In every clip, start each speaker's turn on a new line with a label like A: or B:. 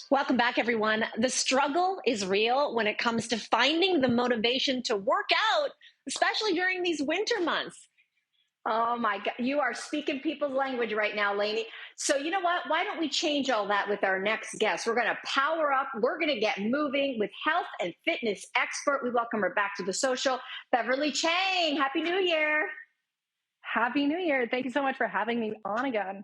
A: Welcome back, everyone. The struggle is real when it comes to finding the motivation to work out, especially during these winter months.
B: Oh my God, you are speaking people's language right now, Lainey. So you know what? Why don't we change all that with our next guest? We're going to power up. We're going to get moving with health and fitness expert. We welcome her back to the social, Beverley Cheng. Happy New Year.
C: Happy New Year. Thank you so much for having me on again.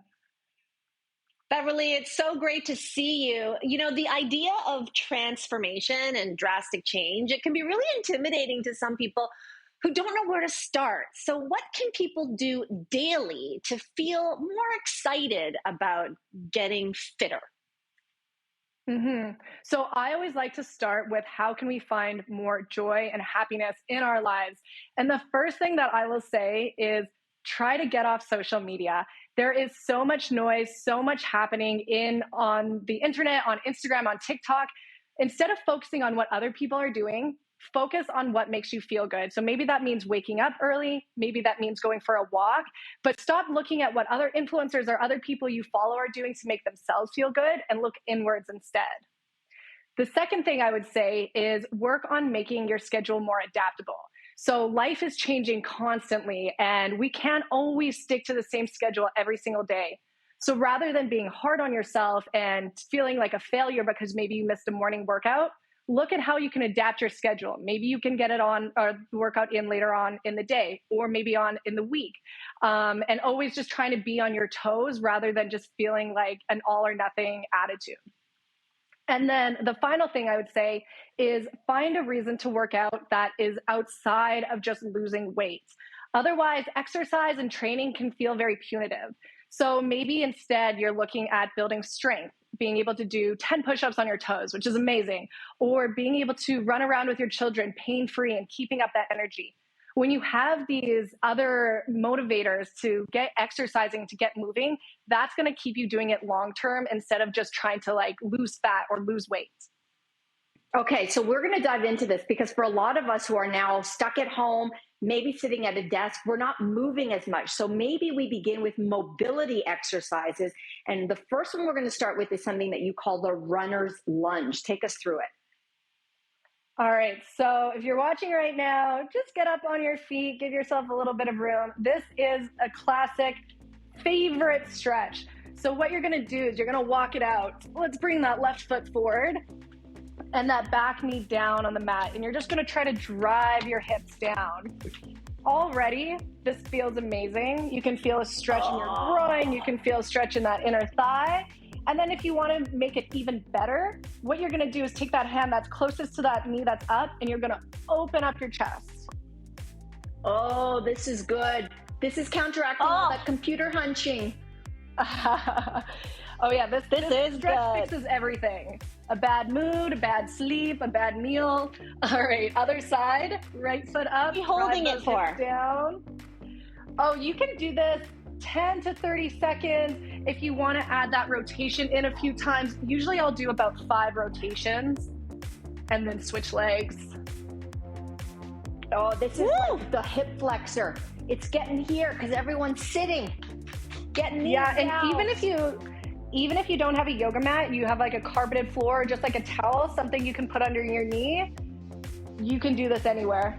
A: Beverley, it's so great to see you. You know, the idea of transformation and drastic change, it can be really intimidating to some people who don't know where to start. So what can people do daily to feel more excited about getting fitter?
C: So I always like to start with how can we find more joy and happiness in our lives? And the first thing that I will say is try to get off social media. There is so much noise, so much happening on the internet, on Instagram, on TikTok. Instead of focusing on what other people are doing, focus on what makes you feel good. So maybe that means waking up early. Maybe that means going for a walk, but stop looking at what other influencers or other people you follow are doing to make themselves feel good and look inwards instead. The second thing I would say is work on making your schedule more adaptable. So life is changing constantly and we can't always stick to the same schedule every single day. So rather than being hard on yourself and feeling like a failure because maybe you missed a morning workout, look at how you can adapt your schedule. Maybe you can get it on or workout in later on in the day or maybe on in the week. And always just trying to be on your toes rather than just feeling like an all or nothing attitude. And then the final thing I would say is find a reason to work out that is outside of just losing weight. Otherwise, exercise and training can feel very punitive. So maybe instead you're looking at building strength, being able to do 10 push-ups on your toes, which is amazing, or being able to run around with your children pain-free and keeping up that energy. When you have these other motivators to get exercising, to get moving, that's going to keep you doing it long-term instead of just trying to like lose fat or lose weight.
B: Okay, so we're going to dive into this because for a lot of us who are now stuck at home, maybe sitting at a desk, we're not moving as much. So maybe we begin with mobility exercises. And the first one we're going to start with is something that you call the runner's lunge. Take us through it.
C: All right, so if you're watching right now, just get up on your feet, give yourself a little bit of room. This is a classic favorite stretch. So what you're gonna do is you're gonna walk it out. Let's bring that left foot forward and that back knee down on the mat. And you're just gonna try to drive your hips down. Already, this feels amazing. You can feel a stretch in your groin. You can feel a stretch in that inner thigh. And then if you want to make it even better, what you're going to do is take that hand that's closest to that knee that's up, and you're going to open up your chest.
B: Oh, this is good. This is counteracting all that computer hunching.
C: Oh yeah, this is stretch good. Fixes everything. A bad mood, a bad sleep, a bad meal. All right, other side, right foot up.
A: What are you holding it for?
C: Down. Oh, you can do this 10 to 30 seconds. If you want to add that rotation in a few times, usually I'll do about 5 rotations and then switch legs.
B: Oh, this is like the hip flexor. It's getting here because everyone's sitting. Getting
C: and
B: down.
C: even if you don't have a yoga mat, you have like a carpeted floor, just like a towel, something you can put under your knee, you can do this anywhere.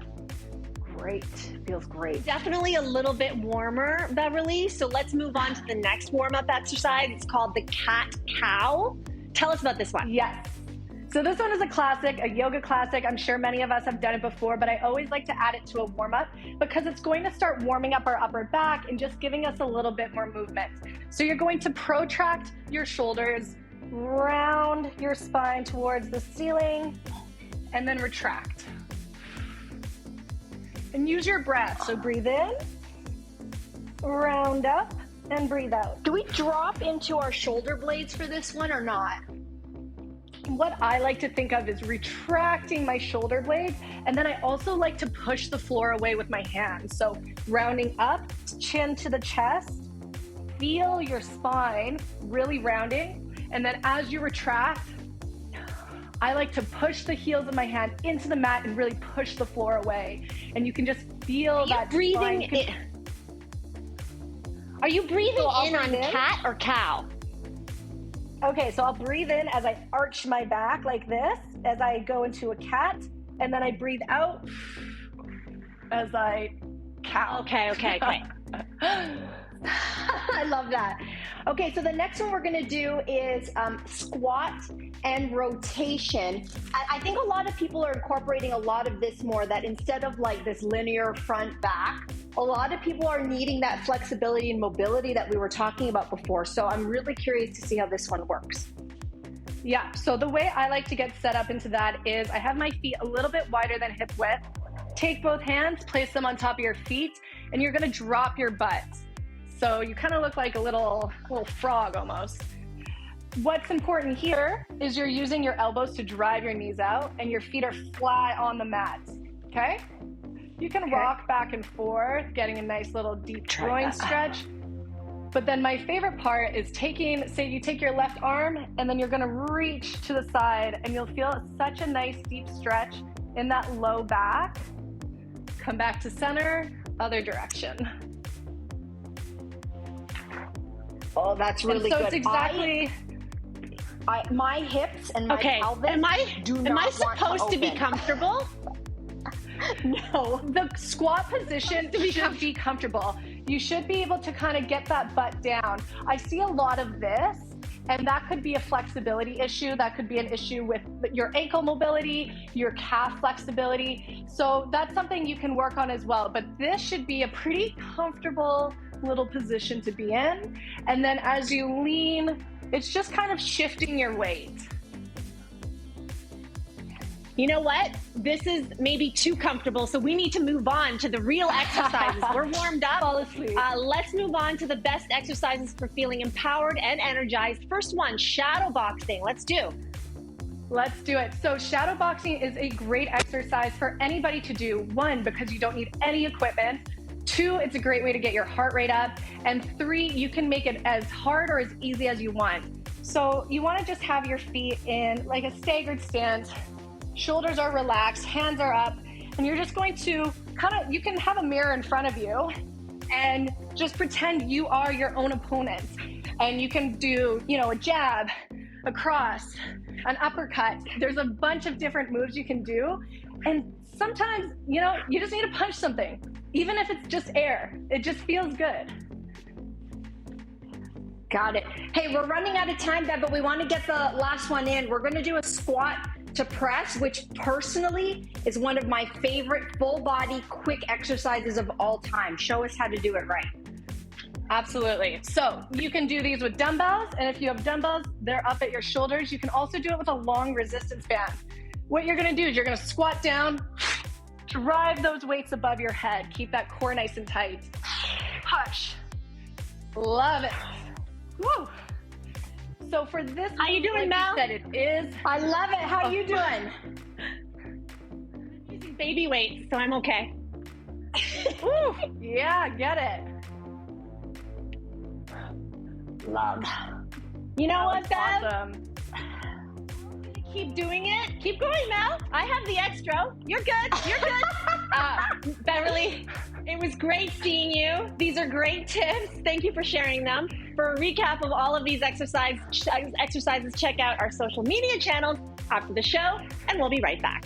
C: Great. Feels great.
A: Definitely a little bit warmer, Beverley. So let's move on to the next warm-up exercise. It's called the cat-cow. Tell us about this one.
C: Yes. So this one is a classic, a yoga classic. I'm sure many of us have done it before, but I always like to add it to a warm-up because it's going to start warming up our upper back and just giving us a little bit more movement. So you're going to protract your shoulders, round your spine towards the ceiling, and then retract. And use your breath. So breathe in, round up, and breathe out.
A: Do we drop into our shoulder blades for this one or not?
C: What I like to think of is retracting my shoulder blades, and then I also like to push the floor away with my hands. So rounding up, chin to the chest, feel your spine really rounding, and then as you retract, I like to push the heels of my hand into the mat and really push the floor away. And you can just feel that
A: breathing in. Are you breathing in on cat or cow?
C: Okay, so I'll breathe in as I arch my back like this, as I go into a cat, and then I breathe out as I cow.
A: Okay.
B: I love that. Okay, so the next one we're going to do is squat and rotation. I think a lot of people are incorporating a lot of this more, that instead of like this linear front back, a lot of people are needing that flexibility and mobility that we were talking about before. So I'm really curious to see how this one works.
C: Yeah, so the way I like to get set up into that is I have my feet a little bit wider than hip width. Take both hands, place them on top of your feet, and you're gonna drop your butt. So you kind of look like a little frog almost. What's important here is you're using your elbows to drive your knees out and your feet are flat on the mat, okay? You can rock back and forth, getting a nice little deep groin stretch. But then my favorite part is say you take your left arm and then you're gonna reach to the side and you'll feel such a nice deep stretch in that low back. Come back to center, other direction.
B: Oh, that's really good.
C: It's exactly...
B: my hips and my pelvis
A: Am I supposed to be comfortable?
C: No, the squat position should be comfortable. You should be able to kind of get that butt down. I see a lot of this, and that could be a flexibility issue. That could be an issue with your ankle mobility, your calf flexibility. So that's something you can work on as well. But this should be a pretty comfortable little position to be in. And then as you lean, it's just kind of shifting your weight.
A: You know what? This is maybe too comfortable, so we need to move on to the real exercises. We're warmed up.
C: Fall asleep.
A: Let's move on to the best exercises for feeling empowered and energized. First one, shadow boxing. Let's do it. So shadow boxing is a great exercise for anybody to do. One, because you don't need any equipment. Two, it's a great way to get your heart rate up. And three, you can make it as hard or as easy as you want. So you want to just have your feet in like a staggered stance. Shoulders are relaxed, hands are up, and you're just going to you can have a mirror in front of you and just pretend you are your own opponent. And you can do, a jab, a cross, an uppercut. There's a bunch of different moves you can do. And sometimes, you just need to punch something. Even if it's just air, it just feels good.
B: Got it. Hey, we're running out of time, Bev, but we want to get the last one in. We're going to do a squat to press, which personally is one of my favorite full body quick exercises of all time. Show us how to do it right.
C: Absolutely. So you can do these with dumbbells, and if you have dumbbells, they're up at your shoulders. You can also do it with a long resistance band. What you're going to do is you're going to squat down, drive those weights above your head. Keep that core nice and tight. Push. Love it. Woo. So for this,
A: how you doing, Mel?
C: It is.
B: I love it. How you doing?
A: I'm using baby weights, so I'm okay.
C: Woo. Yeah, get it.
A: Love. You know what, Bev?
C: Awesome.
A: Keep doing it. Keep going, Mel. I have the extra. You're good. Beverly, it was great seeing you. These are great tips. Thank you for sharing them. For a recap of all of these exercises, check out our social media channels after the show, and we'll be right back.